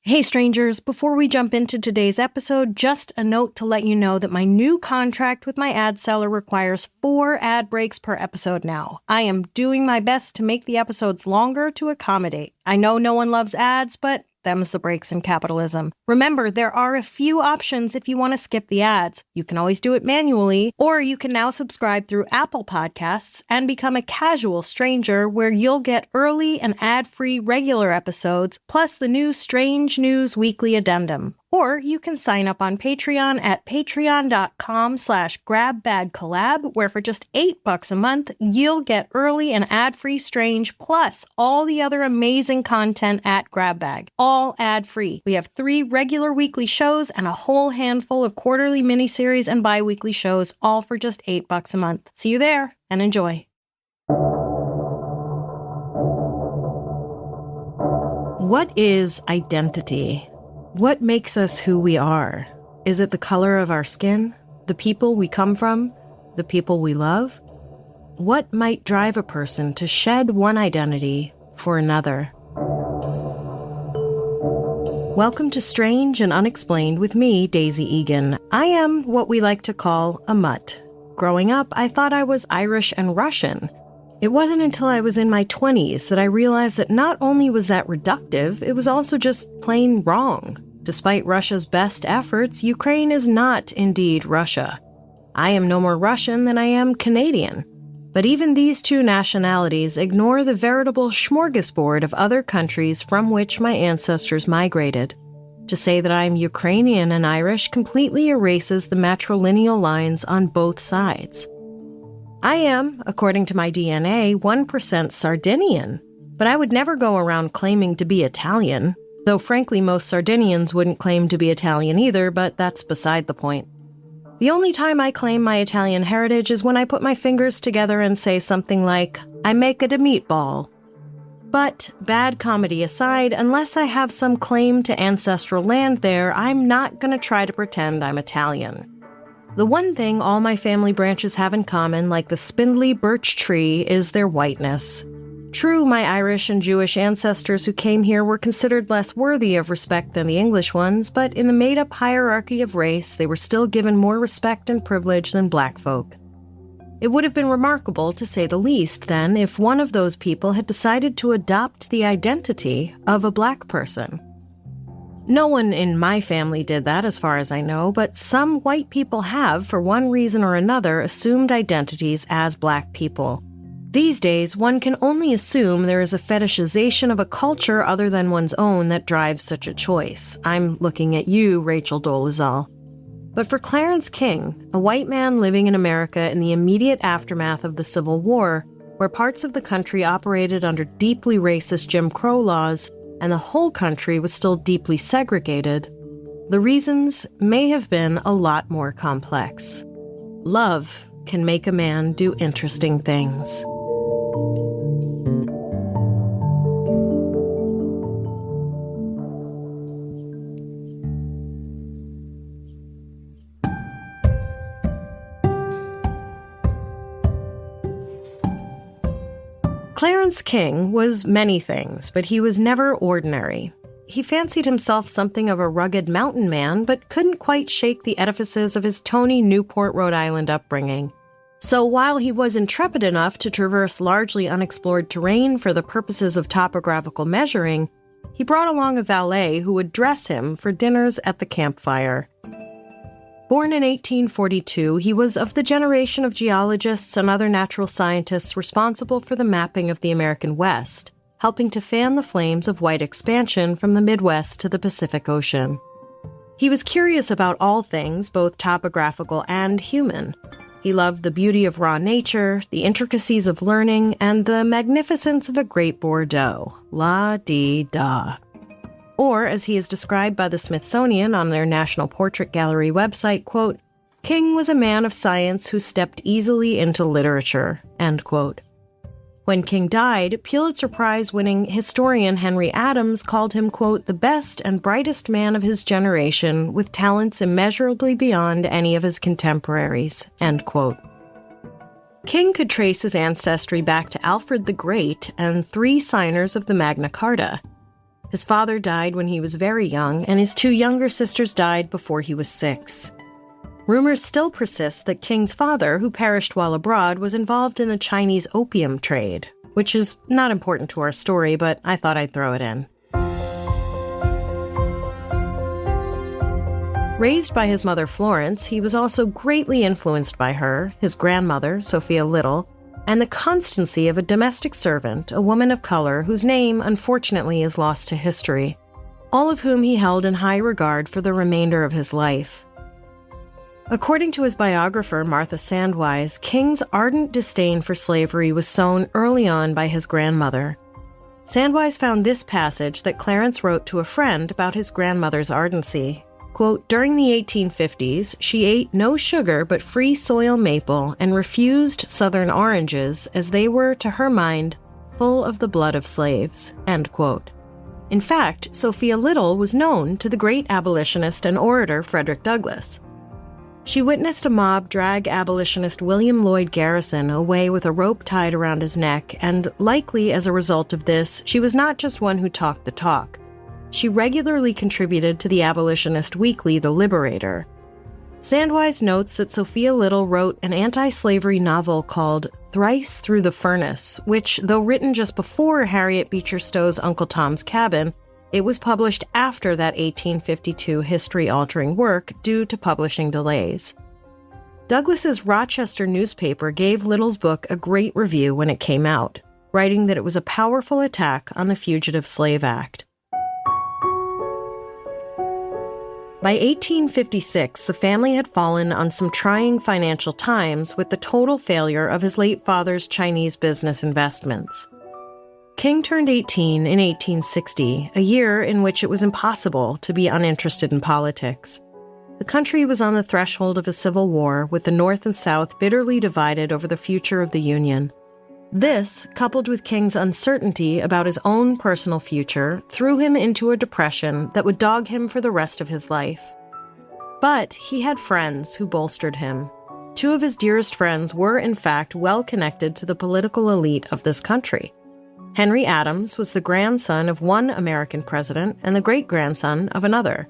Hey strangers, before we jump into today's episode, just a note to let you know that my new contract with my ad seller requires 4 ad breaks per episode now. I am doing my best to make the episodes longer to accommodate. I know no one loves ads, but them's the breaks in capitalism. Remember, there are a few options if you want to skip the ads. You can always do it manually, or you can now subscribe through Apple Podcasts and become a casual stranger where you'll get early and ad-free regular episodes, plus the new Strange News Weekly Addendum. Or you can sign up on Patreon at patreon.com/grabbagcollab, where for just $8 a month, you'll get early and ad-free Strange, plus all the other amazing content at GrabBag. All ad-free. We have 3 regular weekly shows and a whole handful of quarterly miniseries and bi-weekly shows, all for just $8 a month. See you there, and enjoy. What is identity? What makes us who we are? Is it the color of our skin? The people we come from? The people we love? What might drive a person to shed one identity for another? Welcome to Strange and Unexplained with me, Daisy Egan. I am what we like to call a mutt. Growing up, I thought I was Irish and Russian. It wasn't until I was in my 20s that I realized that not only was that reductive, it was also just plain wrong. Despite Russia's best efforts, Ukraine is not indeed Russia. I am no more Russian than I am Canadian. But even these two nationalities ignore the veritable smorgasbord of other countries from which my ancestors migrated. To say that I am Ukrainian and Irish completely erases the matrilineal lines on both sides. I am, according to my DNA, 1% Sardinian, but I would never go around claiming to be Italian, though frankly most Sardinians wouldn't claim to be Italian either, but that's beside the point. The only time I claim my Italian heritage is when I put my fingers together and say something like, I make it a meatball. But, bad comedy aside, unless I have some claim to ancestral land there, I'm not gonna try to pretend I'm Italian. The one thing all my family branches have in common, like the spindly birch tree, is their whiteness. True, my Irish and Jewish ancestors who came here were considered less worthy of respect than the English ones, but in the made-up hierarchy of race, they were still given more respect and privilege than black folk. It would have been remarkable, to say the least, then, if one of those people had decided to adopt the identity of a black person. No one in my family did that, as far as I know, but some white people have, for one reason or another, assumed identities as black people. These days, one can only assume there is a fetishization of a culture other than one's own that drives such a choice. I'm looking at you, Rachel Dolezal. But for Clarence King, a white man living in America in the immediate aftermath of the Civil War, where parts of the country operated under deeply racist Jim Crow laws, and the whole country was still deeply segregated, the reasons may have been a lot more complex. Love can make a man do interesting things. Clarence King was many things, but he was never ordinary. He fancied himself something of a rugged mountain man, but couldn't quite shake the edifices of his Tony, Newport, Rhode Island upbringing. So while he was intrepid enough to traverse largely unexplored terrain for the purposes of topographical measuring, he brought along a valet who would dress him for dinners at the campfire. Born in 1842, he was of the generation of geologists and other natural scientists responsible for the mapping of the American West, helping to fan the flames of white expansion from the Midwest to the Pacific Ocean. He was curious about all things, both topographical and human. He loved the beauty of raw nature, the intricacies of learning, and the magnificence of a great Bordeaux. La-dee-da. Or, as he is described by the Smithsonian on their National Portrait Gallery website, quote, King was a man of science who stepped easily into literature, end quote. When King died, Pulitzer Prize-winning historian Henry Adams called him, quote, the best and brightest man of his generation, with talents immeasurably beyond any of his contemporaries, end quote. King could trace his ancestry back to Alfred the Great and 3 signers of the Magna Carta. His father died when he was very young, and his two younger sisters died before he was 6. Rumors still persist that King's father, who perished while abroad, was involved in the Chinese opium trade, which is not important to our story, but I thought I'd throw it in. Raised by his mother Florence, he was also greatly influenced by her, his grandmother, Sophia Little, and the constancy of a domestic servant, a woman of color whose name, unfortunately, is lost to history, all of whom he held in high regard for the remainder of his life. According to his biographer, Martha Sandwise, King's ardent disdain for slavery was sown early on by his grandmother. Sandwise found this passage that Clarence wrote to a friend about his grandmother's ardency. Quote, "During the 1850s, she ate no sugar but free soil maple and refused southern oranges as they were, to her mind, full of the blood of slaves." End quote. In fact, Sophia Little was known to the great abolitionist and orator Frederick Douglass. She witnessed a mob drag abolitionist William Lloyd Garrison away with a rope tied around his neck, and likely as a result of this, she was not just one who talked the talk. She regularly contributed to the abolitionist weekly, The Liberator. Sandwise notes that Sophia Little wrote an anti-slavery novel called Thrice Through the Furnace, which, though written just before Harriet Beecher Stowe's Uncle Tom's Cabin, it was published after that 1852 history-altering work due to publishing delays. Douglass's Rochester newspaper gave Little's book a great review when it came out, writing that it was a powerful attack on the Fugitive Slave Act. By 1856, the family had fallen on some trying financial times with the total failure of his late father's Chinese business investments. King turned 18 in 1860, a year in which it was impossible to be uninterested in politics. The country was on the threshold of a civil war, with the North and South bitterly divided over the future of the Union. This, coupled with King's uncertainty about his own personal future, threw him into a depression that would dog him for the rest of his life. But he had friends who bolstered him. Two of his dearest friends were, in fact, well connected to the political elite of this country. Henry Adams was the grandson of one American president and the great-grandson of another.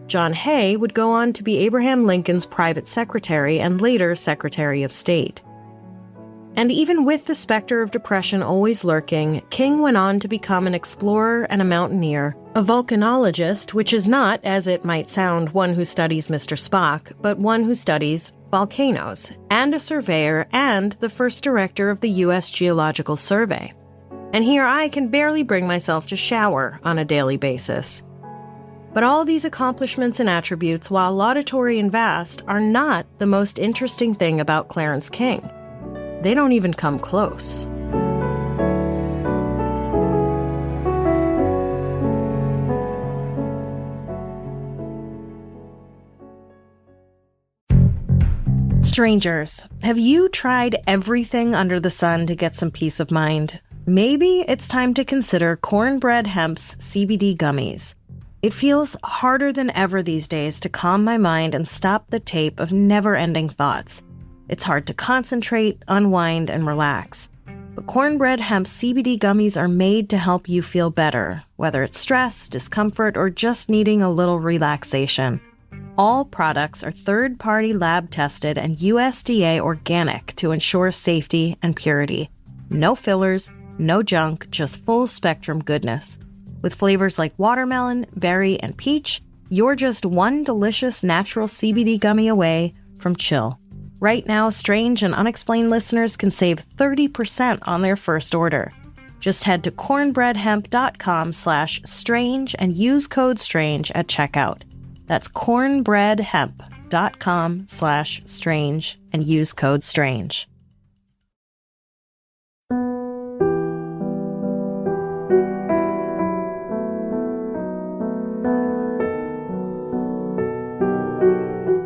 John Hay would go on to be Abraham Lincoln's private secretary and later Secretary of State. And even with the specter of depression always lurking, King went on to become an explorer and a mountaineer, a volcanologist, which is not, as it might sound, one who studies Mr. Spock, but one who studies volcanoes, and a surveyor and the first director of the U.S. Geological Survey. And here I can barely bring myself to shower on a daily basis. But all these accomplishments and attributes, while laudatory and vast, are not the most interesting thing about Clarence King. They don't even come close. Strangers, have you tried everything under the sun to get some peace of mind? Maybe it's time to consider Cornbread Hemp's CBD gummies. It feels harder than ever these days to calm my mind and stop the tape of never-ending thoughts. It's hard to concentrate, unwind, and relax. But Cornbread Hemp's CBD gummies are made to help you feel better, whether it's stress, discomfort, or just needing a little relaxation. All products are third-party lab-tested and USDA organic to ensure safety and purity. No fillers, no junk, just full-spectrum goodness. With flavors like watermelon, berry, and peach, you're just one delicious natural CBD gummy away from chill. Right now, Strange and Unexplained listeners can save 30% on their first order. Just head to cornbreadhemp.com/strange and use code STRANGE at checkout. That's cornbreadhemp.com/strange and use code STRANGE.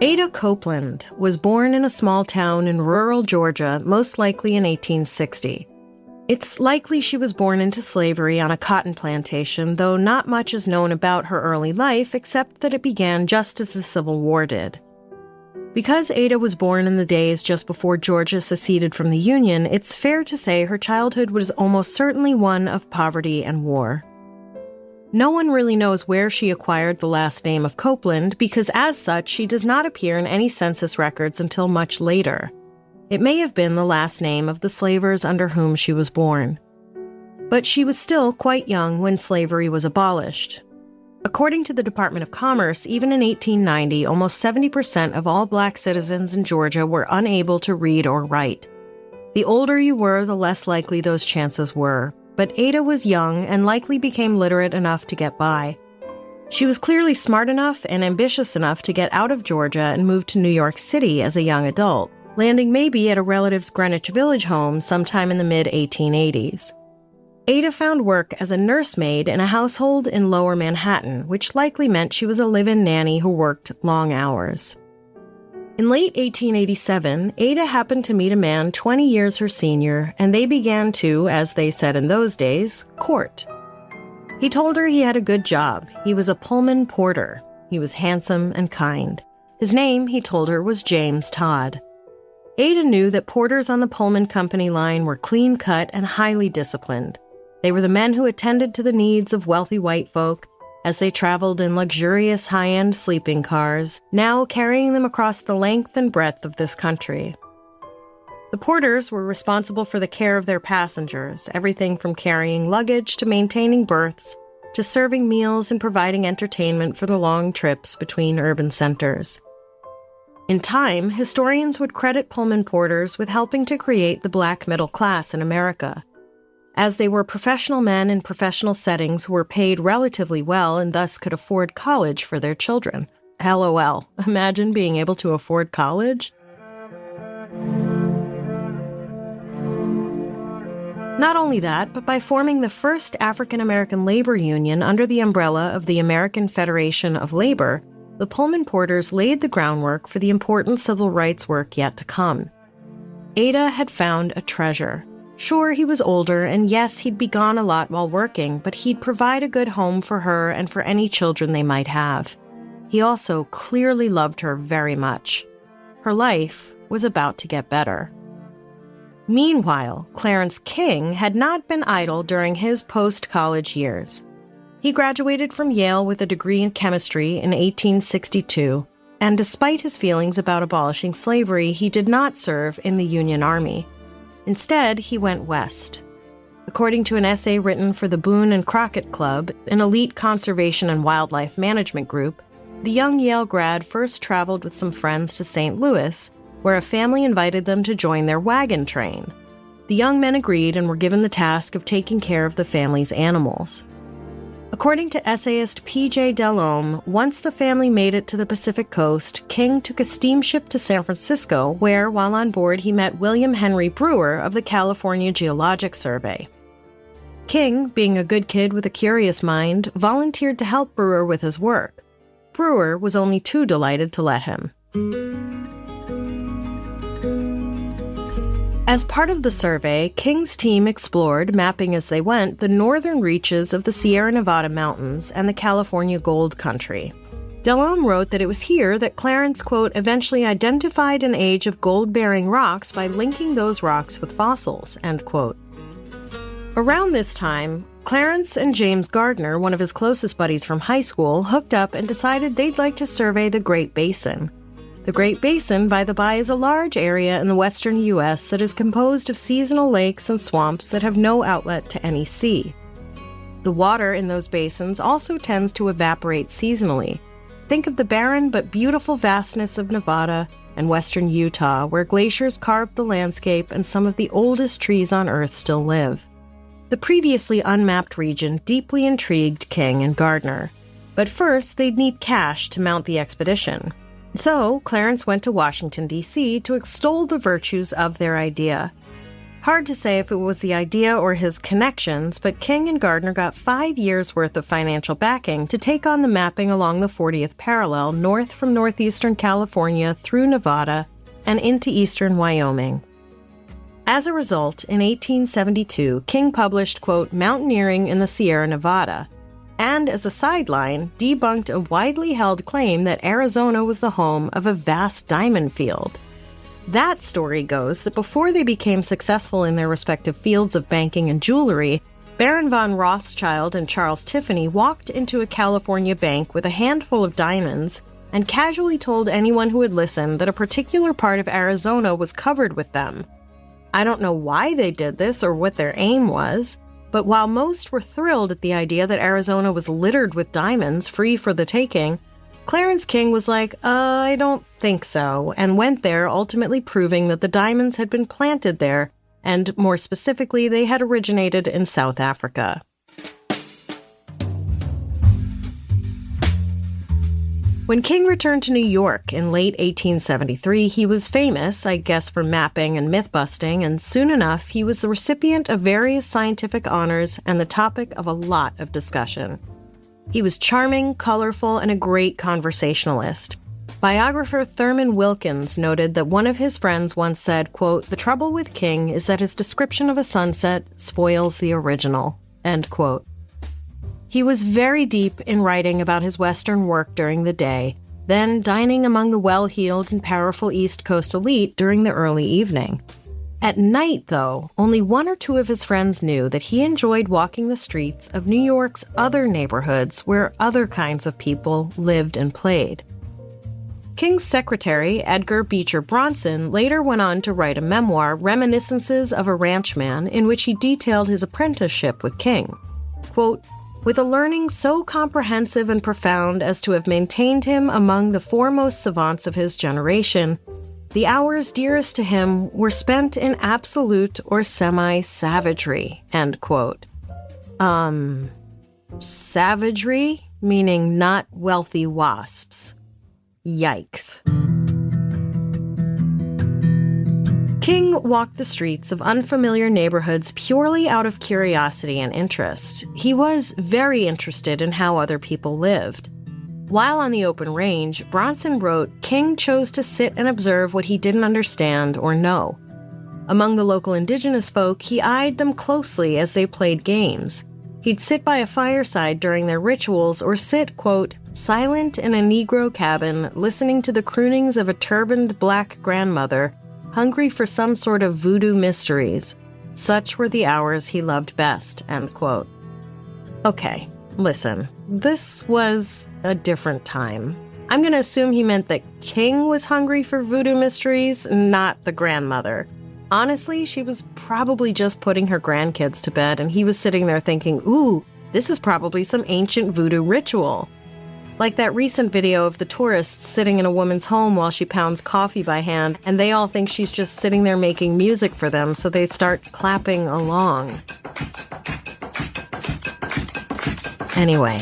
Ada Copeland was born in a small town in rural Georgia, most likely in 1860. It's likely she was born into slavery on a cotton plantation, though not much is known about her early life except that it began just as the Civil War did. Because Ada was born in the days just before Georgia seceded from the Union, it's fair to say her childhood was almost certainly one of poverty and war. No one really knows where she acquired the last name of Copeland because as such, she does not appear in any census records until much later. It may have been the last name of the slavers under whom she was born. But she was still quite young when slavery was abolished. According to the Department of Commerce, even in 1890, almost 70% of all black citizens in Georgia were unable to read or write. The older you were, the less likely those chances were. But Ada was young and likely became literate enough to get by. She was clearly smart enough and ambitious enough to get out of Georgia and move to New York City as a young adult, landing maybe at a relative's Greenwich Village home sometime in the mid-1880s. Ada found work as a nursemaid in a household in Lower Manhattan, which likely meant she was a live-in nanny who worked long hours. In late 1887, Ada happened to meet a man 20 years her senior, and they began to, as they said in those days, court. He told her he had a good job. He was a Pullman porter. He was handsome and kind. His name, he told her, was James Todd. Ada knew that porters on the Pullman Company line were clean-cut and highly disciplined. They were the men who attended to the needs of wealthy white folk as they traveled in luxurious high-end sleeping cars, now carrying them across the length and breadth of this country. The porters were responsible for the care of their passengers, everything from carrying luggage to maintaining berths, to serving meals and providing entertainment for the long trips between urban centers. In time, historians would credit Pullman porters with helping to create the black middle class in America, as they were professional men in professional settings who were paid relatively well and thus could afford college for their children. LOL. Imagine being able to afford college? Not only that, but by forming the first African-American labor union under the umbrella of the American Federation of Labor, the Pullman porters laid the groundwork for the important civil rights work yet to come. Ada had found a treasure. Sure, he was older, and yes, he'd be gone a lot while working, but he'd provide a good home for her and for any children they might have. He also clearly loved her very much. Her life was about to get better. Meanwhile, Clarence King had not been idle during his post-college years. He graduated from Yale with a degree in chemistry in 1862, and despite his feelings about abolishing slavery, he did not serve in the Union Army. Instead, he went west. According to an essay written for the Boone and Crockett Club, an elite conservation and wildlife management group, the young Yale grad first traveled with some friends to St. Louis, where a family invited them to join their wagon train. The young men agreed and were given the task of taking care of the family's animals. According to essayist P.J. Delhomme, once the family made it to the Pacific coast, King took a steamship to San Francisco, where, while on board, he met William Henry Brewer of the California Geologic Survey. King, being a good kid with a curious mind, volunteered to help Brewer with his work. Brewer was only too delighted to let him. As part of the survey, King's team explored, mapping as they went, the northern reaches of the Sierra Nevada mountains and the California gold country. Delhomme wrote that it was here that Clarence, quote, eventually identified an age of gold-bearing rocks by linking those rocks with fossils, end quote. Around this time, Clarence and James Gardner, one of his closest buddies from high school, hooked up and decided they'd like to survey the Great Basin. The Great Basin, by the by, is a large area in the western U.S. that is composed of seasonal lakes and swamps that have no outlet to any sea. The water in those basins also tends to evaporate seasonally. Think of the barren but beautiful vastness of Nevada and western Utah, where glaciers carved the landscape and some of the oldest trees on Earth still live. The previously unmapped region deeply intrigued King and Gardner. But first, they'd need cash to mount the expedition. So, Clarence went to Washington, D.C. to extol the virtues of their idea. Hard to say if it was the idea or his connections, but King and Gardner got 5 years' worth of financial backing to take on the mapping along the 40th parallel north from northeastern California through Nevada and into eastern Wyoming. As a result, in 1872, King published, quote, Mountaineering in the Sierra Nevada, and, as a sideline, debunked a widely held claim that Arizona was the home of a vast diamond field. That story goes that before they became successful in their respective fields of banking and jewelry, Baron von Rothschild and Charles Tiffany walked into a California bank with a handful of diamonds and casually told anyone who would listen that a particular part of Arizona was covered with them. I don't know why they did this or what their aim was, but while most were thrilled at the idea that Arizona was littered with diamonds free for the taking, Clarence King was like, I don't think so, and went there, ultimately proving that the diamonds had been planted there, and more specifically, they had originated in South Africa. When King returned to New York in late 1873, he was famous, I guess, for mapping and myth-busting, and soon enough, he was the recipient of various scientific honors and the topic of a lot of discussion. He was charming, colorful, and a great conversationalist. Biographer Thurman Wilkins noted that one of his friends once said, quote, "The trouble with King is that his description of a sunset spoils the original," end quote. He was very deep in writing about his Western work during the day, then dining among the well-heeled and powerful East Coast elite during the early evening. At night, though, only one or two of his friends knew that he enjoyed walking the streets of New York's other neighborhoods where other kinds of people lived and played. King's secretary, Edgar Beecher Bronson, later went on to write a memoir, Reminiscences of a Ranchman, in which he detailed his apprenticeship with King. Quote, "With a learning so comprehensive and profound as to have maintained him among the foremost savants of his generation, the hours dearest to him were spent in absolute or semi-savagery," end quote. Savagery? Meaning not wealthy wasps. Yikes. King walked the streets of unfamiliar neighborhoods purely out of curiosity and interest. He was very interested in how other people lived. While on the open range, Bronson wrote, King chose to sit and observe what he didn't understand or know. Among the local indigenous folk, he eyed them closely as they played games. He'd sit by a fireside during their rituals or sit, quote, "silent in a Negro cabin, listening to the croonings of a turbaned black grandmother, hungry for some sort of voodoo mysteries. Such were the hours he loved best," end quote. Okay, listen, this was a different time. I'm going to assume he meant that King was hungry for voodoo mysteries, not the grandmother. Honestly, she was probably just putting her grandkids to bed, and he was sitting there thinking, ooh, this is probably some ancient voodoo ritual. Like that recent video of the tourists sitting in a woman's home while she pounds coffee by hand, and they all think she's just sitting there making music for them, so they start clapping along. Anyway.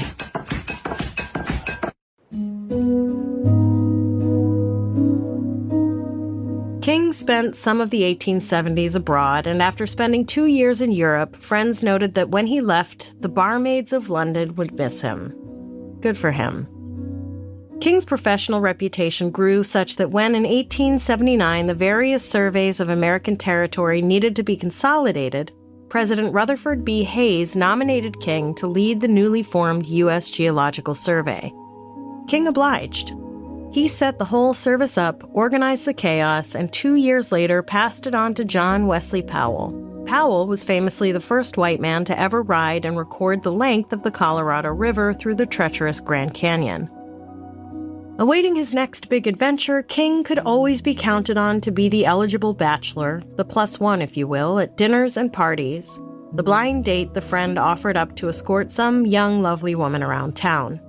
King spent some of the 1870s abroad, and after spending 2 years in Europe, friends noted that when he left, the barmaids of London would miss him. Good for him. King's professional reputation grew such that when in 1879 the various surveys of American territory needed to be consolidated, President Rutherford B. Hayes nominated King to lead the newly formed U.S. Geological Survey. King obliged. He set the whole service up, organized the chaos, and 2 years later passed it on to John Wesley Powell. Powell was famously the first white man to ever ride and record the length of the Colorado River through the treacherous Grand Canyon. Awaiting his next big adventure, King could always be counted on to be the eligible bachelor, the plus one, if you will, at dinners and parties, the blind date the friend offered up to escort some young, lovely woman around town.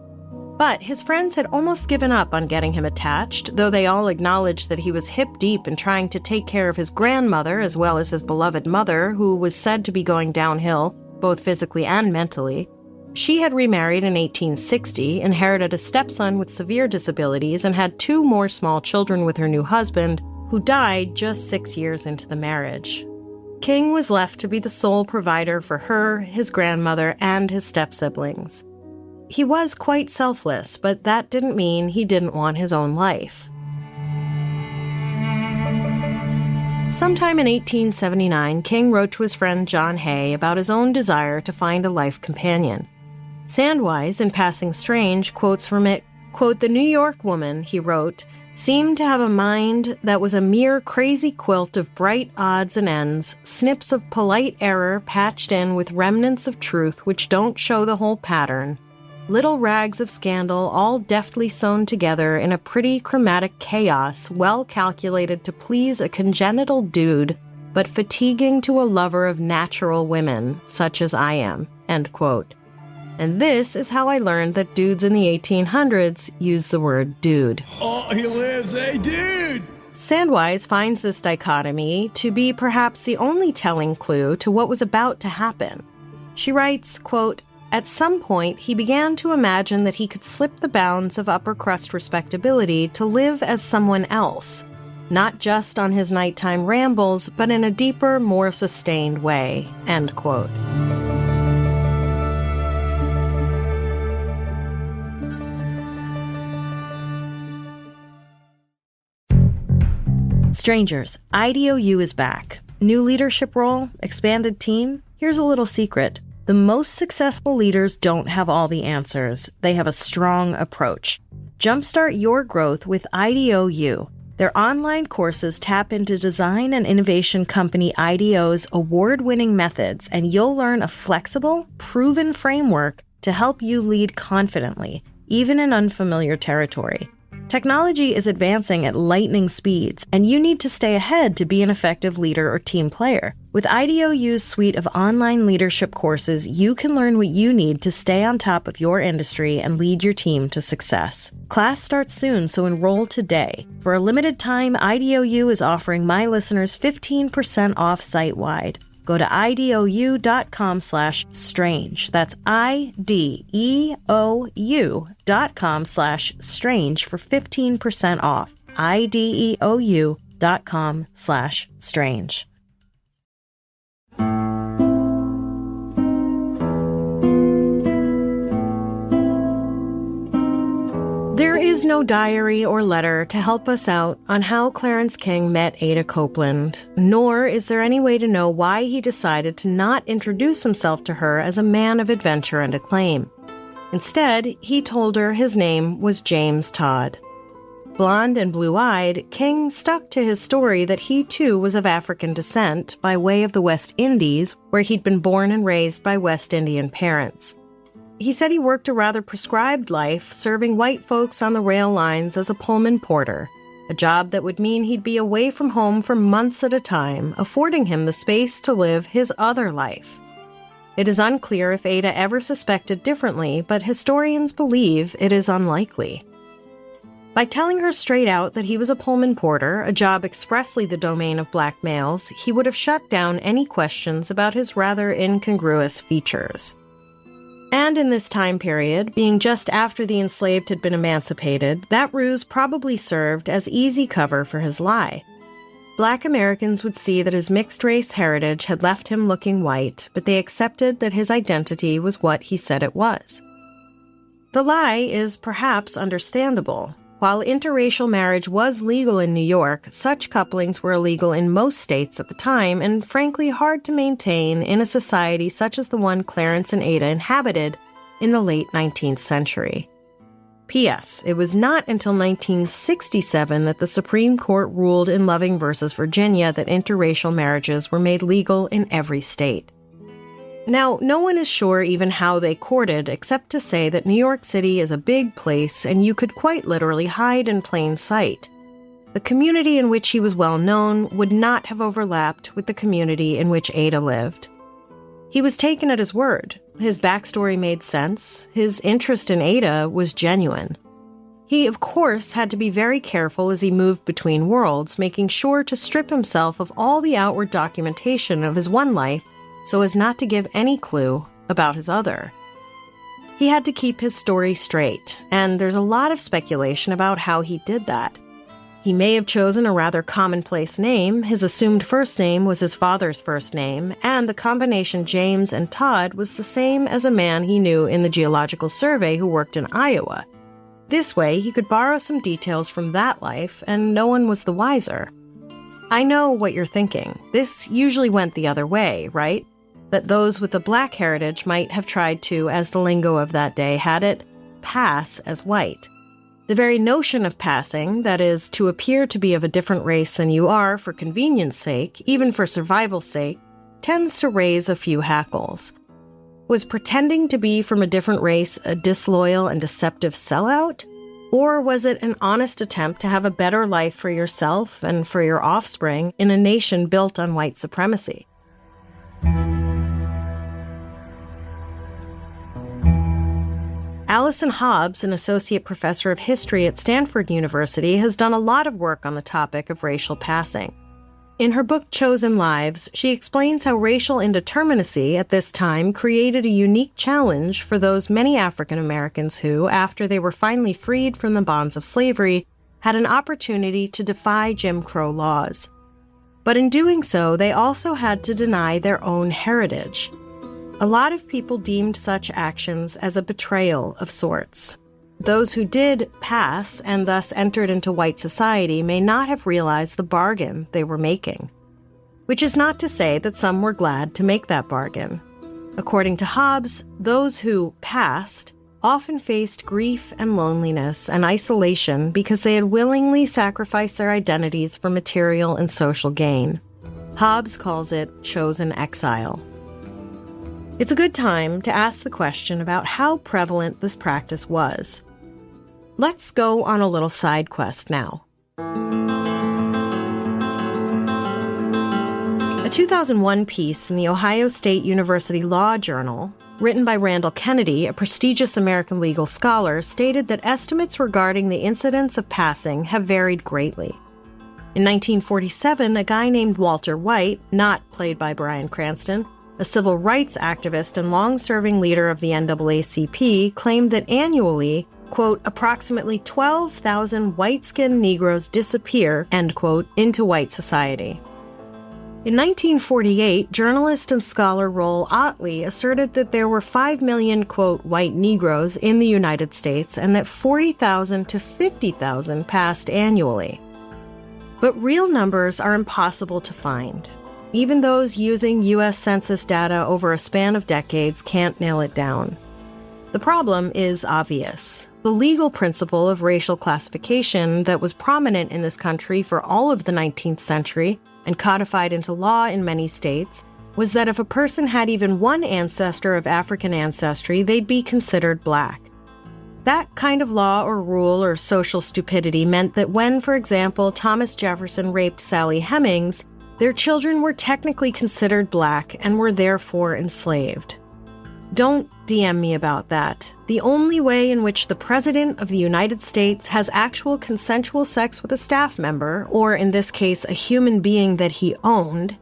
But his friends had almost given up on getting him attached, though they all acknowledged that he was hip-deep in trying to take care of his grandmother as well as his beloved mother, who was said to be going downhill, both physically and mentally. She had remarried in 1860, inherited a stepson with severe disabilities, and had 2 more small children with her new husband, who died just 6 years into the marriage. King was left to be the sole provider for her, his grandmother, and his step-siblings. He was quite selfless, but that didn't mean he didn't want his own life. Sometime in 1879, King wrote to his friend John Hay about his own desire to find a life companion. Sandwise, in Passing Strange, quotes from it, quote, "The New York woman," he wrote, seemed to have a mind that was a mere crazy quilt of bright odds and ends, snips of polite error patched in with remnants of truth which don't show the whole pattern, little rags of scandal all deftly sewn together in a pretty chromatic chaos well calculated to please a congenital dude, but fatiguing to a lover of natural women, such as I am, end quote. And this is how I learned that dudes in the 1800s use the word dude. Oh, he lives. Hey, dude! Sandwise finds this dichotomy to be perhaps the only telling clue to what was about to happen. She writes, quote, "At some point, he began to imagine that he could slip the bounds of upper-crust respectability to live as someone else, not just on his nighttime rambles, but in a deeper, more sustained way," end quote. Strangers, IDOU is back. New leadership role, expanded team. Here's a little secret. The most successful leaders don't have all the answers. They have a strong approach. Jumpstart your growth with IDOU. Their online courses tap into design and innovation company IDEO's award-winning methods, and you'll learn a flexible, proven framework to help you lead confidently, even in unfamiliar territory. Technology is advancing at lightning speeds, and you need to stay ahead to be an effective leader or team player. With IDOU's suite of online leadership courses, you can learn what you need to stay on top of your industry and lead your team to success. Class starts soon, so enroll today. For a limited time, IDOU is offering my listeners 15% off site-wide. Go to IDOU.com/strange. That's IDEOU.com/strange for 15% off. IDEOU.com/strange. There is no diary or letter to help us out on how Clarence King met Ada Copeland, nor is there any way to know why he decided to not introduce himself to her as a man of adventure and acclaim. Instead, he told her his name was James Todd. Blonde and blue-eyed, King stuck to his story that he too was of African descent by way of the West Indies, where he'd been born and raised by West Indian parents. He said he worked a rather prescribed life, serving white folks on the rail lines as a Pullman porter, a job that would mean he'd be away from home for months at a time, affording him the space to live his other life. It is unclear if Ada ever suspected differently, but historians believe it is unlikely. By telling her straight out that he was a Pullman porter, a job expressly the domain of black males, he would have shut down any questions about his rather incongruous features. And in this time period, being just after the enslaved had been emancipated, that ruse probably served as easy cover for his lie. Black Americans would see that his mixed-race heritage had left him looking white, but they accepted that his identity was what he said it was. The lie is perhaps understandable. While interracial marriage was legal in New York, such couplings were illegal in most states at the time and frankly hard to maintain in a society such as the one Clarence and Ada inhabited in the late 19th century. P.S. It was not until 1967 that the Supreme Court ruled in Loving v. Virginia that interracial marriages were made legal in every state. Now, no one is sure even how they courted, except to say that New York City is a big place and you could quite literally hide in plain sight. The community in which he was well known would not have overlapped with the community in which Ada lived. He was taken at his word. His backstory made sense. His interest in Ada was genuine. He, of course, had to be very careful as he moved between worlds, making sure to strip himself of all the outward documentation of his one life so as not to give any clue about his other. He had to keep his story straight, and there's a lot of speculation about how he did that. He may have chosen a rather commonplace name, his assumed first name was his father's first name, and the combination James and Todd was the same as a man he knew in the Geological Survey who worked in Iowa. This way, he could borrow some details from that life, and no one was the wiser. I know what you're thinking. This usually went the other way, right? That those with a black heritage might have tried to, as the lingo of that day had it, pass as white. The very notion of passing, that is, to appear to be of a different race than you are for convenience sake, even for survival's sake, tends to raise a few hackles. Was pretending to be from a different race a disloyal and deceptive sellout? Or was it an honest attempt to have a better life for yourself and for your offspring in a nation built on white supremacy? Allison Hobbs, an associate professor of history at Stanford University, has done a lot of work on the topic of racial passing. In her book Chosen Lives, she explains how racial indeterminacy at this time created a unique challenge for those many African Americans who, after they were finally freed from the bonds of slavery, had an opportunity to defy Jim Crow laws. But in doing so, they also had to deny their own heritage. A lot of people deemed such actions as a betrayal of sorts. Those who did pass and thus entered into white society may not have realized the bargain they were making. Which is not to say that some were glad to make that bargain. According to Hobbs, those who passed often faced grief and loneliness and isolation because they had willingly sacrificed their identities for material and social gain. Hobbs calls it chosen exile. It's a good time to ask the question about how prevalent this practice was. Let's go on a little side quest now. A 2001 piece in the Ohio State University Law Journal, written by Randall Kennedy, a prestigious American legal scholar, stated that estimates regarding the incidence of passing have varied greatly. In 1947, a guy named Walter White, not played by Bryan Cranston, a civil rights activist and long-serving leader of the NAACP, claimed that annually, quote, approximately 12,000 white-skinned Negroes disappear, end quote, into white society. In 1948, journalist and scholar Roll Ottley asserted that there were 5 million, quote, white Negroes in the United States and that 40,000 to 50,000 passed annually. But real numbers are impossible to find. Even those using U.S. Census data over a span of decades can't nail it down. The problem is obvious. The legal principle of racial classification that was prominent in this country for all of the 19th century and codified into law in many states was that if a person had even one ancestor of African ancestry, they'd be considered black. That kind of law or rule or social stupidity meant that when, for example, Thomas Jefferson raped Sally Hemings, their children were technically considered black and were therefore enslaved. Don't DM me about that. The only way in which the President of the United States has actual consensual sex with a staff member, or in this case, a human being that he owned,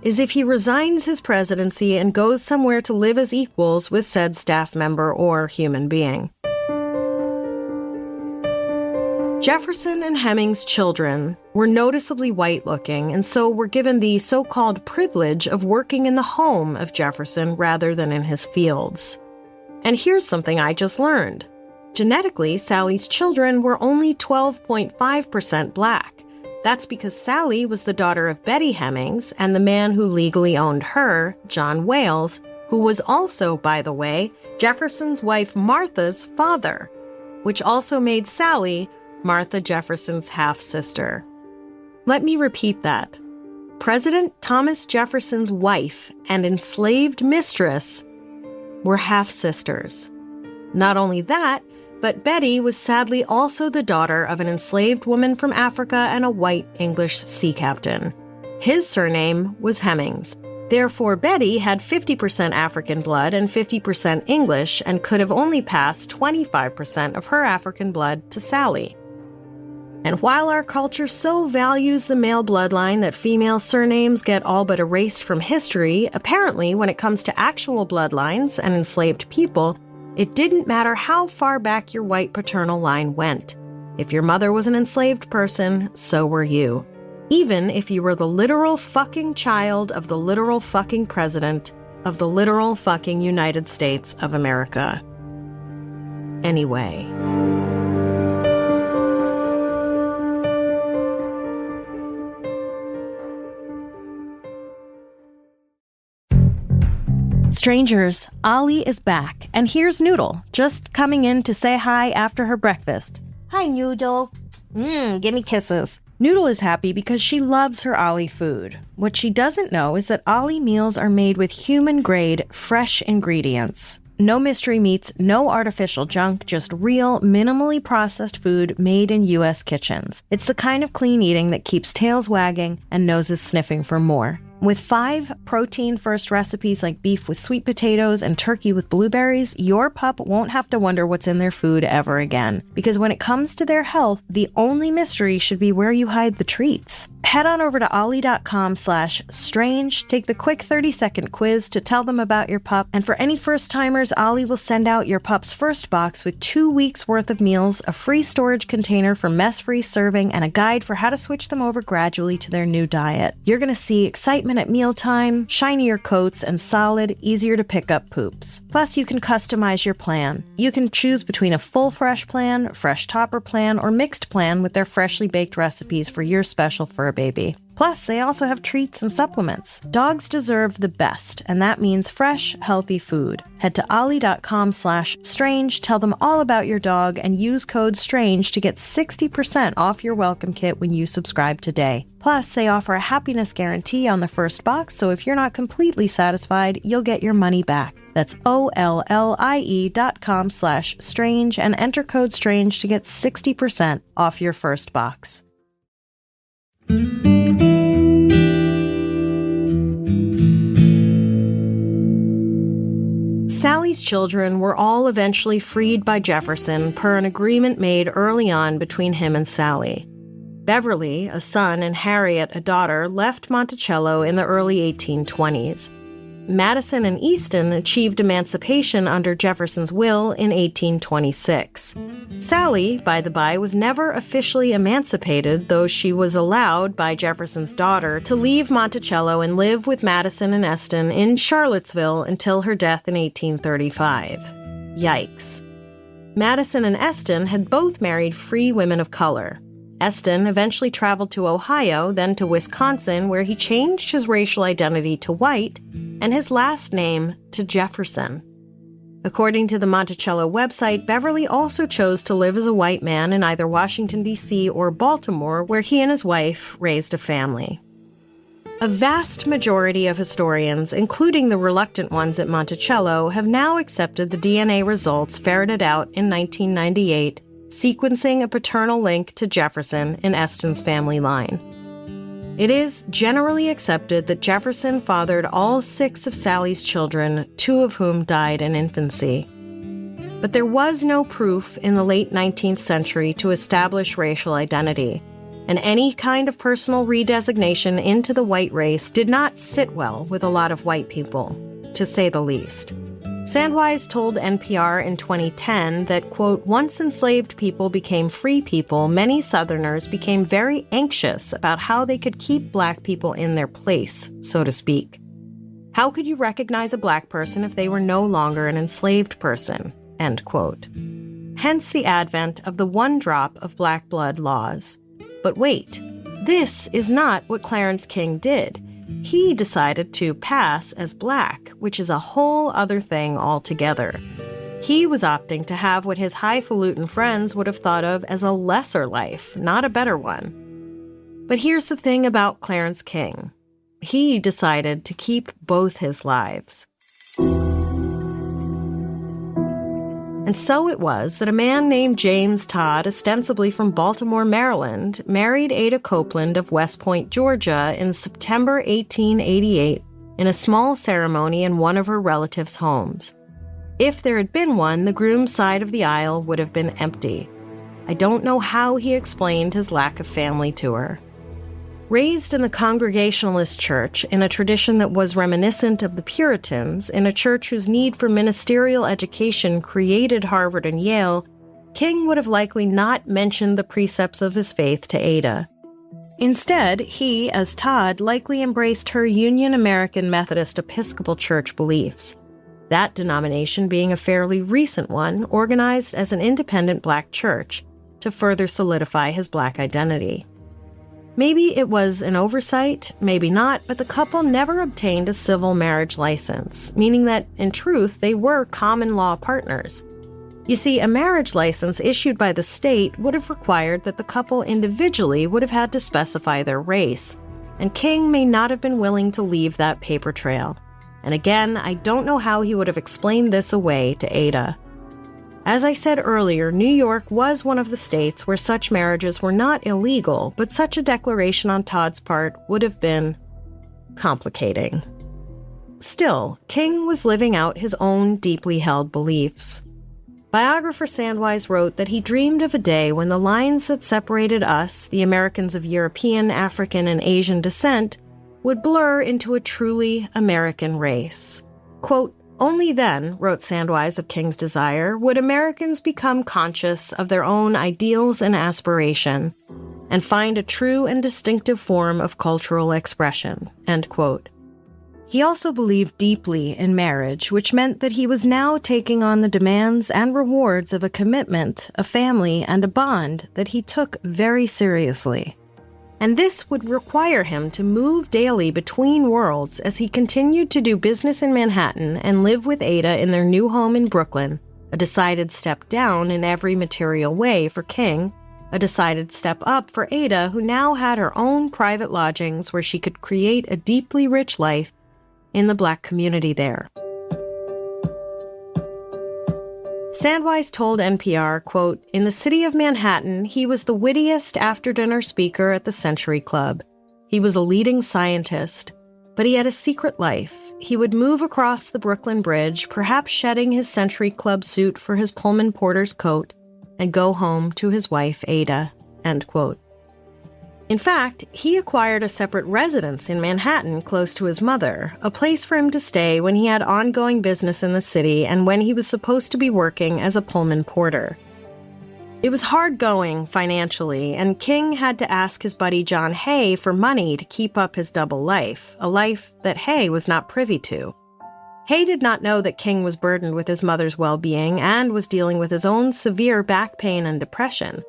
is if he resigns his presidency and goes somewhere to live as equals with said staff member or human being. Jefferson and Hemings' children were noticeably white-looking and so were given the so-called privilege of working in the home of Jefferson rather than in his fields. And here's something I just learned. Genetically, Sally's children were only 12.5% black. That's because Sally was the daughter of Betty Hemings and the man who legally owned her, John Wales, who was also, by the way, Jefferson's wife Martha's father, which also made Sally Martha Jefferson's half-sister. Let me repeat that. President Thomas Jefferson's wife and enslaved mistress were half-sisters. Not only that, but Betty was sadly also the daughter of an enslaved woman from Africa and a white English sea captain. His surname was Hemings. Therefore, Betty had 50% African blood and 50% English and could have only passed 25% of her African blood to Sally. And while our culture so values the male bloodline that female surnames get all but erased from history, apparently when it comes to actual bloodlines and enslaved people, it didn't matter how far back your white paternal line went. If your mother was an enslaved person, so were you. Even if you were the literal fucking child of the literal fucking president of the literal fucking United States of America. Anyway. Strangers, Ollie is back, and here's Noodle, just coming in to say hi after her breakfast. Hi, Noodle. Give me kisses. Noodle is happy because she loves her Ollie food. What she doesn't know is that Ollie meals are made with human-grade, fresh ingredients. No mystery meats, no artificial junk, just real, minimally processed food made in U.S. kitchens. It's the kind of clean eating that keeps tails wagging and noses sniffing for more. With 5 protein-first recipes like beef with sweet potatoes and turkey with blueberries, your pup won't have to wonder what's in their food ever again. Because when it comes to their health, the only mystery should be where you hide the treats. Head on over to ollie.com/strange, take the quick 30-second quiz to tell them about your pup, and for any first-timers, Ollie will send out your pup's first box with 2 weeks' worth of meals, a free storage container for mess-free serving, and a guide for how to switch them over gradually to their new diet. You're going to see excitement at mealtime, shinier coats, and solid, easier-to-pick-up poops. Plus, you can customize your plan. You can choose between a full fresh plan, fresh topper plan, or mixed plan with their freshly baked recipes for your special fur baby. Plus, they also have treats and supplements. Dogs deserve the best, and that means fresh, healthy food. Head to ollie.com/strange, tell them all about your dog, and use code STRANGE to get 60% off your welcome kit when you subscribe today. Plus, they offer a happiness guarantee on the first box, so if you're not completely satisfied, you'll get your money back. That's ollie.com/strange and enter code STRANGE to get 60% off your first box. Sally's children were all eventually freed by Jefferson per an agreement made early on between him and Sally. Beverly, a son, and Harriet, a daughter, left Monticello in the early 1820s. Madison and Easton achieved emancipation under Jefferson's will in 1826. Sally, by the by, was never officially emancipated, though she was allowed by Jefferson's daughter to leave Monticello and live with Madison and Eston in Charlottesville until her death in 1835. Yikes. Madison and Eston had both married free women of color. Eston eventually traveled to Ohio, then to Wisconsin, where he changed his racial identity to white and his last name to Jefferson. According to the Monticello website, Beverly also chose to live as a white man in either Washington, D.C. or Baltimore, where he and his wife raised a family. A vast majority of historians, including the reluctant ones at Monticello, have now accepted the DNA results ferreted out in 1998, sequencing a paternal link to Jefferson in Eston's family line. It is generally accepted that Jefferson fathered all 6 of Sally's children, 2 of whom died in infancy. But there was no proof in the late 19th century to establish racial identity, and any kind of personal redesignation into the white race did not sit well with a lot of white people, to say the least. Sandwise told NPR in 2010 that, quote, once enslaved people became free people, many Southerners became very anxious about how they could keep Black people in their place, so to speak. How could you recognize a Black person if they were no longer an enslaved person, end quote. Hence the advent of the one drop of Black blood laws. But wait, this is not what Clarence King did. He decided to pass as Black, which is a whole other thing altogether. He was opting to have what his highfalutin friends would have thought of as a lesser life, not a better one. But here's the thing about Clarence King. He decided to keep both his lives. And so it was that a man named James Todd, ostensibly from Baltimore, Maryland, married Ada Copeland of West Point, Georgia in September 1888 in a small ceremony in one of her relatives' homes. If there had been one, the groom's side of the aisle would have been empty. I don't know how he explained his lack of family to her. Raised in the Congregationalist Church, in a tradition that was reminiscent of the Puritans, in a church whose need for ministerial education created Harvard and Yale, King would have likely not mentioned the precepts of his faith to Ada. Instead, he, as Todd, likely embraced her Union American Methodist Episcopal Church beliefs, that denomination being a fairly recent one, organized as an independent Black church, to further solidify his Black identity. Maybe it was an oversight, maybe not, but the couple never obtained a civil marriage license, meaning that, in truth, they were common law partners. You see, a marriage license issued by the state would have required that the couple individually would have had to specify their race, and King may not have been willing to leave that paper trail. And again, I don't know how he would have explained this away to Ada. As I said earlier, New York was one of the states where such marriages were not illegal, but such a declaration on Todd's part would have been complicating. Still, King was living out his own deeply held beliefs. Biographer Sandwise wrote that he dreamed of a day when the lines that separated us, the Americans of European, African, and Asian descent, would blur into a truly American race. Quote, "Only then," wrote Sandwise of King's Desire, "would Americans become conscious of their own ideals and aspiration, and find a true and distinctive form of cultural expression." End quote. He also believed deeply in marriage, which meant that he was now taking on the demands and rewards of a commitment, a family, and a bond that he took very seriously. And this would require him to move daily between worlds as he continued to do business in Manhattan and live with Ada in their new home in Brooklyn, a decided step down in every material way for King, a decided step up for Ada, who now had her own private lodgings where she could create a deeply rich life in the Black community there. Sandwise told NPR, quote, "In the city of Manhattan, he was the wittiest after-dinner speaker at the Century Club. He was a leading scientist, but he had a secret life. He would move across the Brooklyn Bridge, perhaps shedding his Century Club suit for his Pullman porter's coat, and go home to his wife, Ada." End quote. In fact, he acquired a separate residence in Manhattan close to his mother, a place for him to stay when he had ongoing business in the city and when he was supposed to be working as a Pullman porter. It was hard going financially, and King had to ask his buddy John Hay for money to keep up his double life, a life that Hay was not privy to. Hay did not know that King was burdened with his mother's well-being and was dealing with his own severe back pain and depression.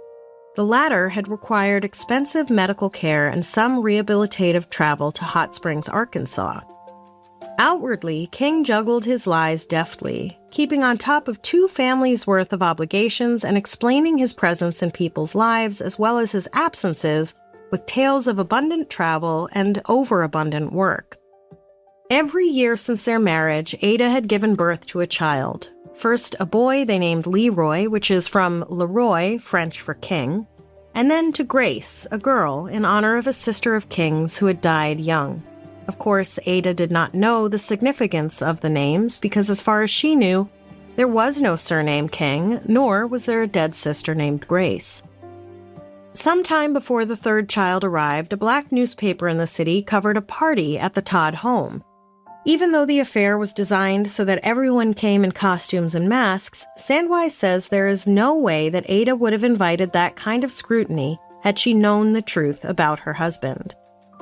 The latter had required expensive medical care and some rehabilitative travel to Hot Springs, Arkansas. Outwardly, King juggled his lies deftly, keeping on top of 2 families' worth of obligations and explaining his presence in people's lives as well as his absences with tales of abundant travel and overabundant work. Every year since their marriage, Ada had given birth to a child. First, a boy they named Leroy, which is from Leroy, French for king, and then to Grace, a girl, in honor of a sister of King's who had died young. Of course, Ada did not know the significance of the names because, as far as she knew, there was no surname King, nor was there a dead sister named Grace. Sometime before the 3rd child arrived, a Black newspaper in the city covered a party at the Todd home. Even though the affair was designed so that everyone came in costumes and masks, Sandwise says there is no way that Ada would have invited that kind of scrutiny had she known the truth about her husband.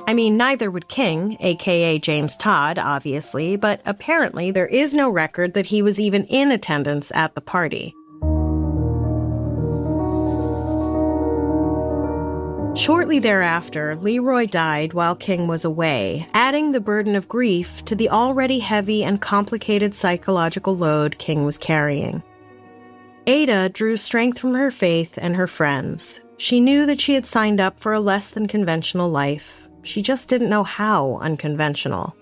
I mean, neither would King, aka James Todd, obviously, but apparently there is no record that he was even in attendance at the party. Shortly thereafter, Leroy died while King was away, adding the burden of grief to the already heavy and complicated psychological load King was carrying. Ada drew strength from her faith and her friends. She knew that she had signed up for a less than conventional life. She just didn't know how unconventional.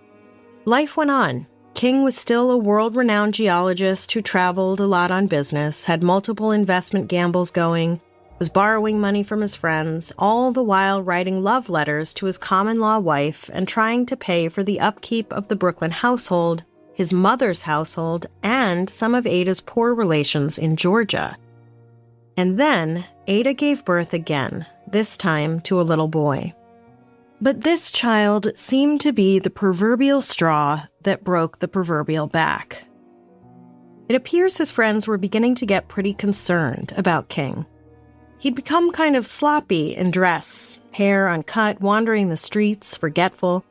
Life went on. King was still a world-renowned geologist who traveled a lot on business, had multiple investment gambles going, was borrowing money from his friends, all the while writing love letters to his common-law wife and trying to pay for the upkeep of the Brooklyn household, his mother's household, and some of Ada's poor relations in Georgia. And then Ada gave birth again, this time to a little boy. But this child seemed to be the proverbial straw that broke the proverbial back. It appears his friends were beginning to get pretty concerned about King. He'd become kind of sloppy in dress, hair uncut, wandering the streets, forgetful.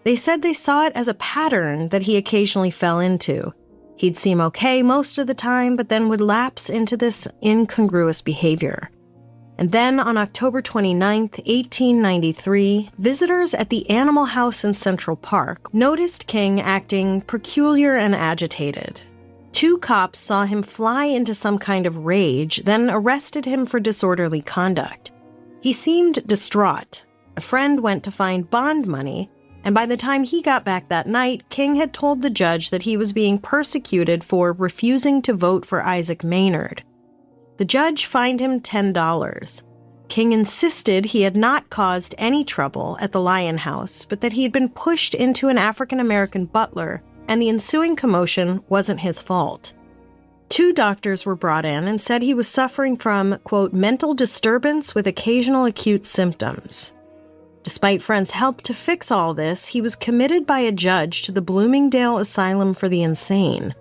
They said they saw it as a pattern that he occasionally fell into. He'd seem okay most of the time, but then would lapse into this incongruous behavior. And then on October 29th, 1893, visitors at the Animal House in Central Park noticed King acting peculiar and agitated. 2 cops saw him fly into some kind of rage, then arrested him for disorderly conduct. He seemed distraught. A friend went to find bond money, and by the time he got back that night, King had told the judge that he was being persecuted for refusing to vote for Isaac Maynard. The judge fined him $10. King insisted he had not caused any trouble at the Lion House, but that he had been pushed into an African-American butler, and the ensuing commotion wasn't his fault. 2 doctors were brought in and said he was suffering from, quote, mental disturbance with occasional acute symptoms. Despite friends' help to fix all this, he was committed by a judge to the Bloomingdale Asylum for the Insane.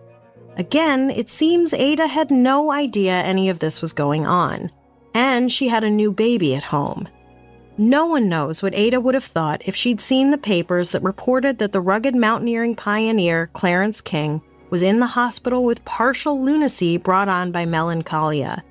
Again, it seems Ada had no idea any of this was going on, and she had a new baby at home. No one knows what Ada would have thought if she'd seen the papers that reported that the rugged mountaineering pioneer Clarence King was in the hospital with partial lunacy brought on by melancholia.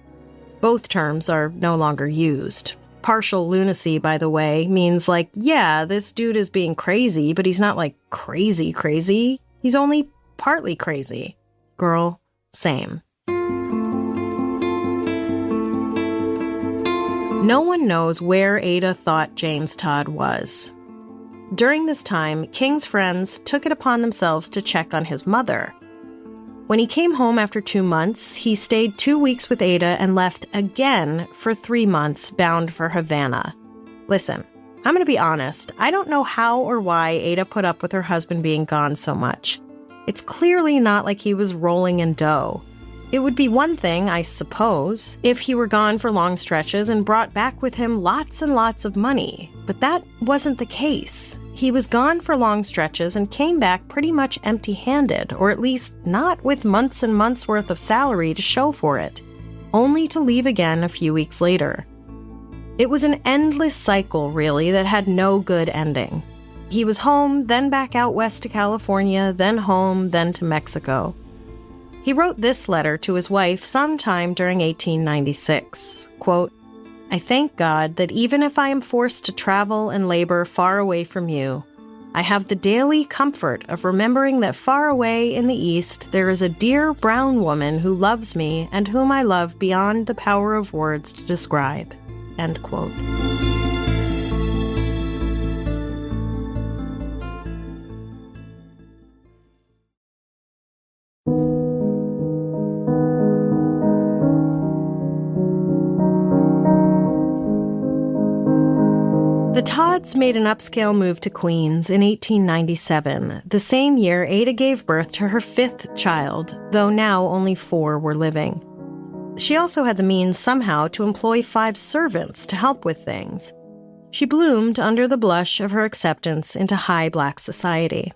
Both terms are no longer used. Partial lunacy, by the way, means like, yeah, this dude is being crazy, but he's not like crazy crazy. He's only partly crazy. Girl, same. No one knows where Ada thought James Todd was. During this time, King's friends took it upon themselves to check on his mother. When he came home after 2 months, he stayed 2 weeks with Ada and left again for 3 months, bound for Havana. Listen, I'm going to be honest. I don't know how or why Ada put up with her husband being gone so much. It's clearly not like he was rolling in dough. It would be one thing, I suppose, if he were gone for long stretches and brought back with him lots and lots of money. But that wasn't the case. He was gone for long stretches and came back pretty much empty-handed, or at least not with months and months' worth of salary to show for it, only to leave again a few weeks later. It was an endless cycle, really, that had no good ending. He was home, then back out west to California, then home, then to Mexico. He wrote this letter to his wife sometime during 1896, quote, I thank God that even if I am forced to travel and labor far away from you, I have the daily comfort of remembering that far away in the East there is a dear brown woman who loves me and whom I love beyond the power of words to describe. End quote. The Todds made an upscale move to Queens in 1897, the same year Ada gave birth to her 5th child, though now only 4 were living. She also had the means somehow to employ 5 servants to help with things. She bloomed under the blush of her acceptance into high black society.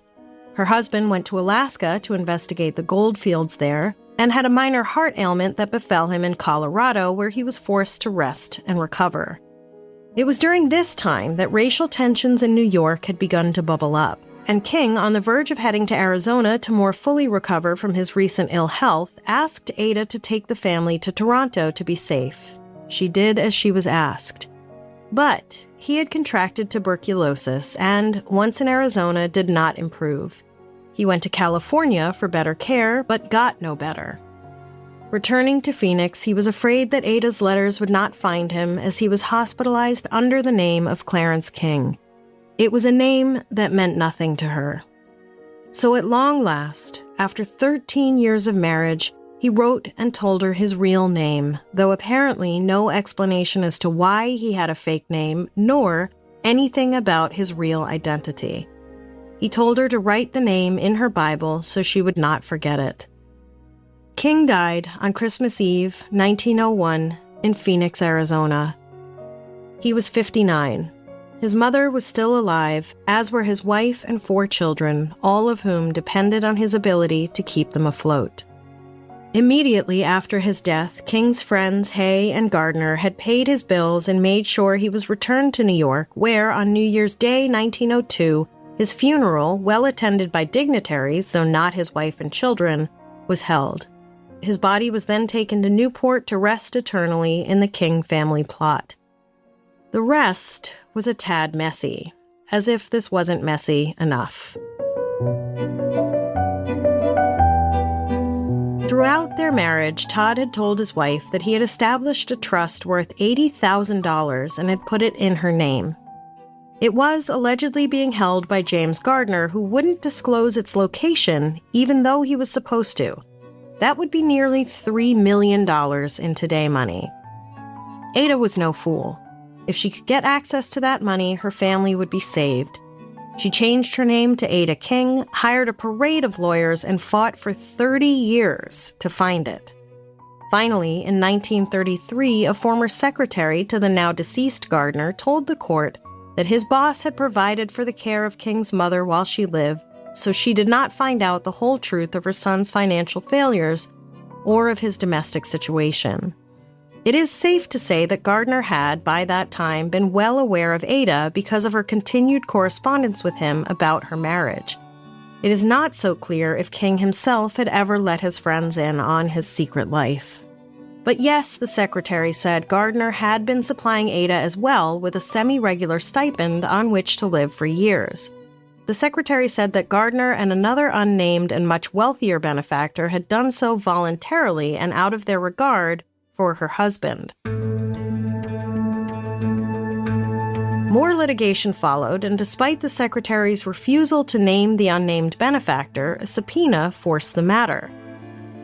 Her husband went to Alaska to investigate the gold fields there, and had a minor heart ailment that befell him in Colorado, where he was forced to rest and recover. It was during this time that racial tensions in New York had begun to bubble up, and King, on the verge of heading to Arizona to more fully recover from his recent ill health, asked Ada to take the family to Toronto to be safe. She did as she was asked. But he had contracted tuberculosis and, once in Arizona, did not improve. He went to California for better care, but got no better. Returning to Phoenix, he was afraid that Ada's letters would not find him as he was hospitalized under the name of Clarence King. It was a name that meant nothing to her. So at long last, after 13 years of marriage, he wrote and told her his real name, though apparently no explanation as to why he had a fake name, nor anything about his real identity. He told her to write the name in her Bible so she would not forget it. King died on Christmas Eve, 1901, in Phoenix, Arizona. He was 59. His mother was still alive, as were his wife and 4 children, all of whom depended on his ability to keep them afloat. Immediately after his death, King's friends Hay and Gardner had paid his bills and made sure he was returned to New York, where, on New Year's Day, 1902, his funeral, well attended by dignitaries, though not his wife and children, was held. His body was then taken to Newport to rest eternally in the King family plot. The rest was a tad messy, as if this wasn't messy enough. Throughout their marriage, Todd had told his wife that he had established a trust worth $80,000 and had put it in her name. It was allegedly being held by James Gardner, who wouldn't disclose its location, even though he was supposed to. That would be nearly $3 million in today money. Ada was no fool. If she could get access to that money, her family would be saved. She changed her name to Ada King, hired a parade of lawyers, and fought for 30 years to find it. Finally, in 1933, a former secretary to the now-deceased Gardner told the court that his boss had provided for the care of King's mother while she lived, so she did not find out the whole truth of her son's financial failures or of his domestic situation. It is safe to say that Gardner had, by that time, been well aware of Ada because of her continued correspondence with him about her marriage. It is not so clear if King himself had ever let his friends in on his secret life. But yes, the secretary said Gardner had been supplying Ada as well with a semi-regular stipend on which to live for years. The secretary said that Gardner and another unnamed and much wealthier benefactor had done so voluntarily and out of their regard for her husband. More litigation followed, and despite the secretary's refusal to name the unnamed benefactor, a subpoena forced the matter.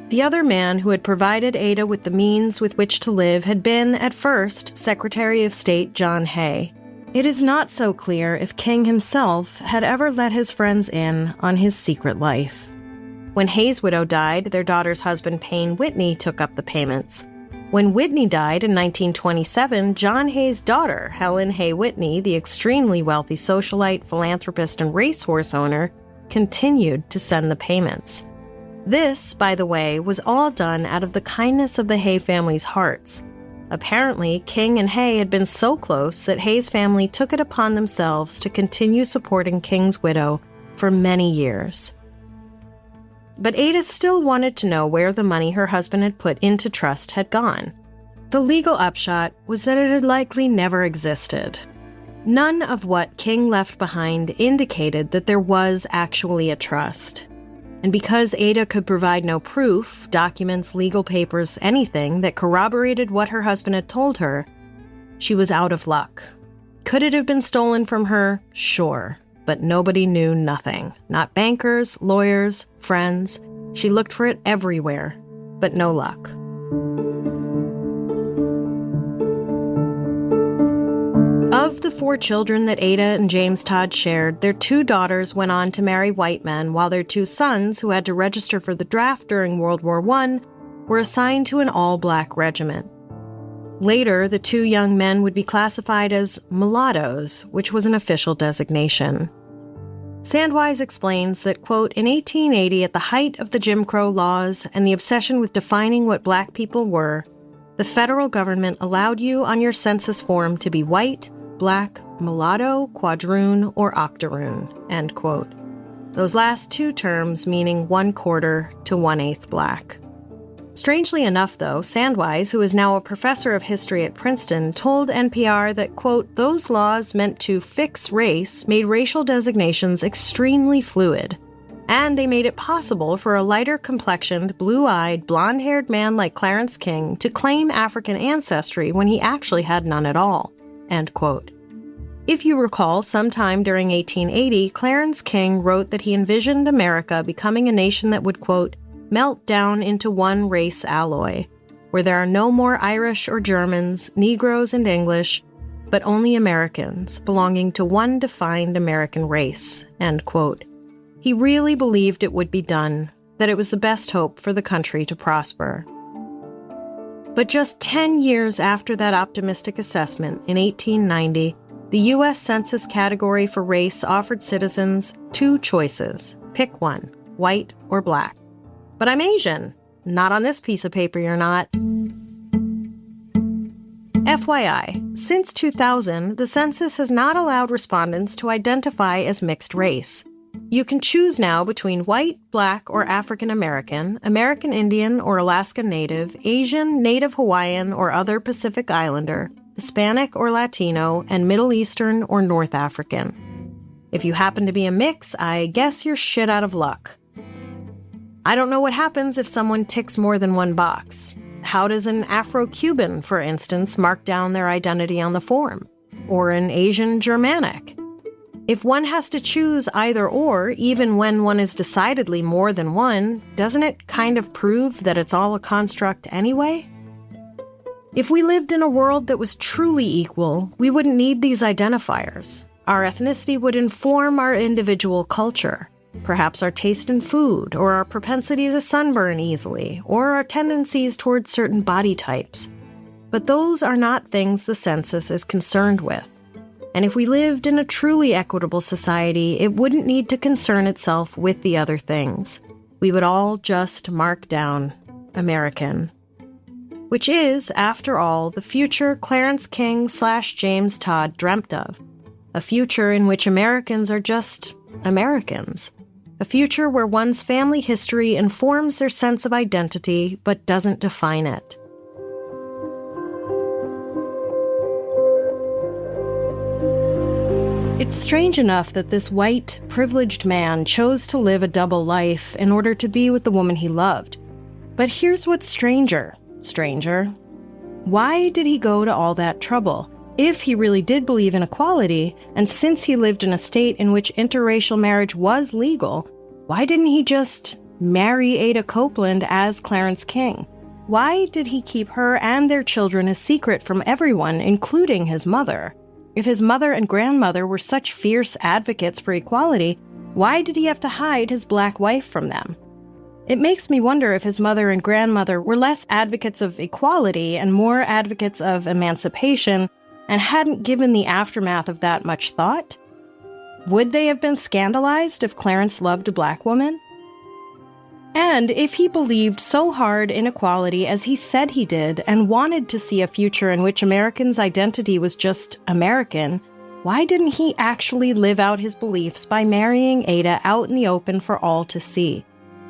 The other man who had provided Ada with the means with which to live had been, at first, Secretary of State John Hay. It is not so clear if King himself had ever let his friends in on his secret life. When Hay's widow died, their daughter's husband Payne Whitney took up the payments. When Whitney died in 1927, John Hay's daughter, Helen Hay Whitney, the extremely wealthy socialite, philanthropist, and racehorse owner, continued to send the payments. This, by the way, was all done out of the kindness of the Hay family's hearts. Apparently, King and Hay had been so close that Hay's family took it upon themselves to continue supporting King's widow for many years. But Ada still wanted to know where the money her husband had put into trust had gone. The legal upshot was that it had likely never existed. None of what King left behind indicated that there was actually a trust. And because Ada could provide no proof, documents, legal papers, anything that corroborated what her husband had told her, she was out of luck. Could it have been stolen from her? Sure. But nobody knew nothing. Not bankers, lawyers, friends. She looked for it everywhere, but no luck. Of the 4 children that Ada and James Todd shared, their 2 daughters went on to marry white men, while their 2 sons, who had to register for the draft during World War I, were assigned to an all-black regiment. Later, the 2 young men would be classified as mulattoes, which was an official designation. Sandwise explains that, quote, in 1880, at the height of the Jim Crow laws and the obsession with defining what black people were, the federal government allowed you on your census form to be white, black, mulatto, quadroon, or octoroon, end quote. Those last 2 terms meaning 1/4 to 1/8 black. Strangely enough, though, Sandwise, who is now a professor of history at Princeton, told NPR that, quote, those laws meant to fix race made racial designations extremely fluid, and they made it possible for a lighter-complexioned, blue-eyed, blonde-haired man like Clarence King to claim African ancestry when he actually had none at all, end quote. If you recall, sometime during 1880, Clarence King wrote that he envisioned America becoming a nation that would, quote, melt down into one race alloy, where there are no more Irish or Germans, Negroes and English, but only Americans belonging to one defined American race, end quote. He really believed it would be done, that it was the best hope for the country to prosper. But just 10 years after that optimistic assessment, in 1890, the U.S. Census category for race offered citizens 2 choices. Pick one, white or black. But I'm Asian. Not on this piece of paper, you're not. FYI, since 2000, the census has not allowed respondents to identify as mixed race. You can choose now between white, black, or African American, American Indian or Alaska Native, Asian, Native Hawaiian, or other Pacific Islander, Hispanic or Latino, and Middle Eastern or North African. If you happen to be a mix, I guess you're shit out of luck. I don't know what happens if someone ticks more than one box. How does an Afro-Cuban, for instance, mark down their identity on the form? Or an Asian Germanic? If one has to choose either or, even when one is decidedly more than one, doesn't it kind of prove that it's all a construct anyway? If we lived in a world that was truly equal, we wouldn't need these identifiers. Our ethnicity would inform our individual culture. Perhaps our taste in food, or our propensity to sunburn easily, or our tendencies towards certain body types. But those are not things the census is concerned with. And if we lived in a truly equitable society, it wouldn't need to concern itself with the other things. We would all just mark down American. Which is, after all, the future Clarence King / James Todd dreamt of. A future in which Americans are just Americans. A future where one's family history informs their sense of identity, but doesn't define it. It's strange enough that this white, privileged man chose to live a double life in order to be with the woman he loved. But here's what's stranger. Why did he go to all that trouble? If he really did believe in equality, and since he lived in a state in which interracial marriage was legal, why didn't he just marry Ada Copeland as Clarence King? Why did he keep her and their children a secret from everyone, including his mother? If his mother and grandmother were such fierce advocates for equality, why did he have to hide his black wife from them? It makes me wonder if his mother and grandmother were less advocates of equality and more advocates of emancipation and hadn't given the aftermath of that much thought. Would they have been scandalized if Clarence loved a black woman? And if he believed so hard in equality as he said he did and wanted to see a future in which Americans' identity was just American, why didn't he actually live out his beliefs by marrying Ada out in the open for all to see?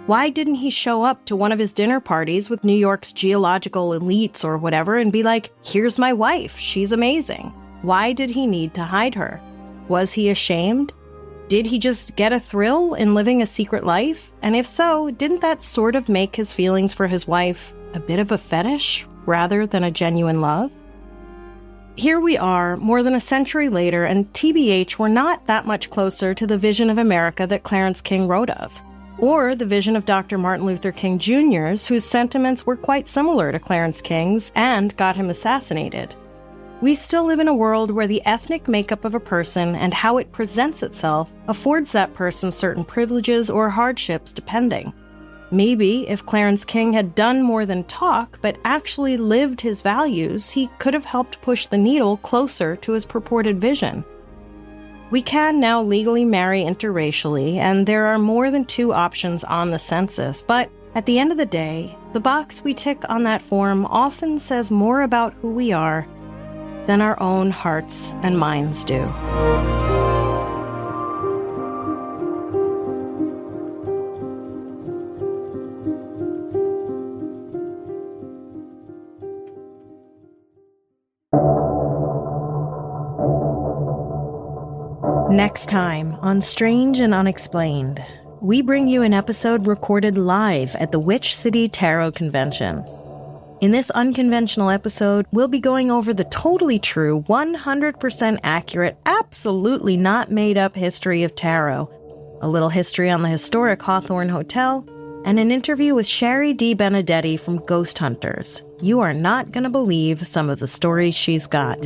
Why didn't he show up to one of his dinner parties with New York's geological elites or whatever and be like, "Here's my wife, she's amazing"? Why did he need to hide her? Was he ashamed? Did he just get a thrill in living a secret life? And if so, didn't that sort of make his feelings for his wife a bit of a fetish rather than a genuine love? Here we are, more than a century later, and TBH, we're not that much closer to the vision of America that Clarence King wrote of. Or the vision of Dr. Martin Luther King Jr.'s, whose sentiments were quite similar to Clarence King's and got him assassinated. We still live in a world where the ethnic makeup of a person and how it presents itself affords that person certain privileges or hardships depending. Maybe if Clarence King had done more than talk, but actually lived his values, he could have helped push the needle closer to his purported vision. We can now legally marry interracially, and there are more than 2 options on the census, but at the end of the day, the box we tick on that form often says more about who we are than our own hearts and minds do. Next time on Strange and Unexplained, we bring you an episode recorded live at the Witch City Tarot Convention. In this unconventional episode, we'll be going over the totally true, 100% accurate, absolutely not made-up history of tarot, a little history on the historic Hawthorne Hotel, and an interview with Sherry D. Benedetti from Ghost Hunters. You are not going to believe some of the stories she's got.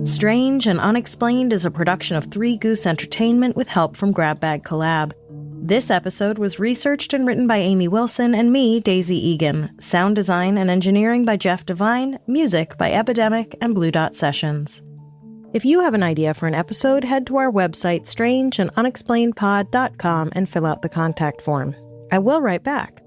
Strange and Unexplained is a production of Three Goose Entertainment with help from Grab Bag Collab. This episode was researched and written by Amy Wilson and me, Daisy Egan. Sound design and engineering by Jeff Devine. Music by Epidemic and Blue Dot Sessions. If you have an idea for an episode, head to our website, strangeandunexplainedpod.com, and fill out the contact form. I will write back.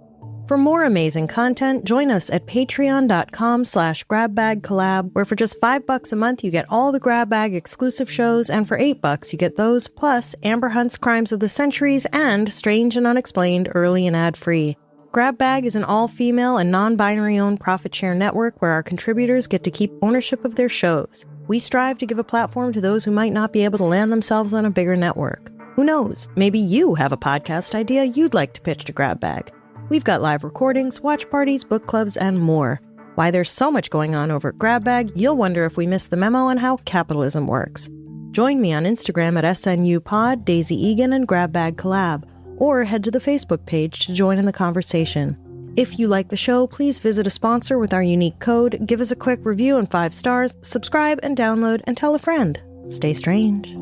For more amazing content, join us at patreon.com/grabbagcollab, where for just $5 a month, you get all the Grab Bag exclusive shows, and for $8, you get those, plus Amber Hunt's Crimes of the Centuries and Strange and Unexplained early and ad-free. Grab Bag is an all-female and non-binary owned profit share network where our contributors get to keep ownership of their shows. We strive to give a platform to those who might not be able to land themselves on a bigger network. Who knows? Maybe you have a podcast idea you'd like to pitch to Grab Bag. We've got live recordings, watch parties, book clubs, and more. Why there's so much going on over at Grab Bag, you'll wonder if we missed the memo on how capitalism works. Join me on Instagram at SNUPod, Daisy Egan, and Grab Bag Collab, or head to the Facebook page to join in the conversation. If you like the show, please visit a sponsor with our unique code, give us a quick review and 5 stars, subscribe and download, and tell a friend. Stay strange.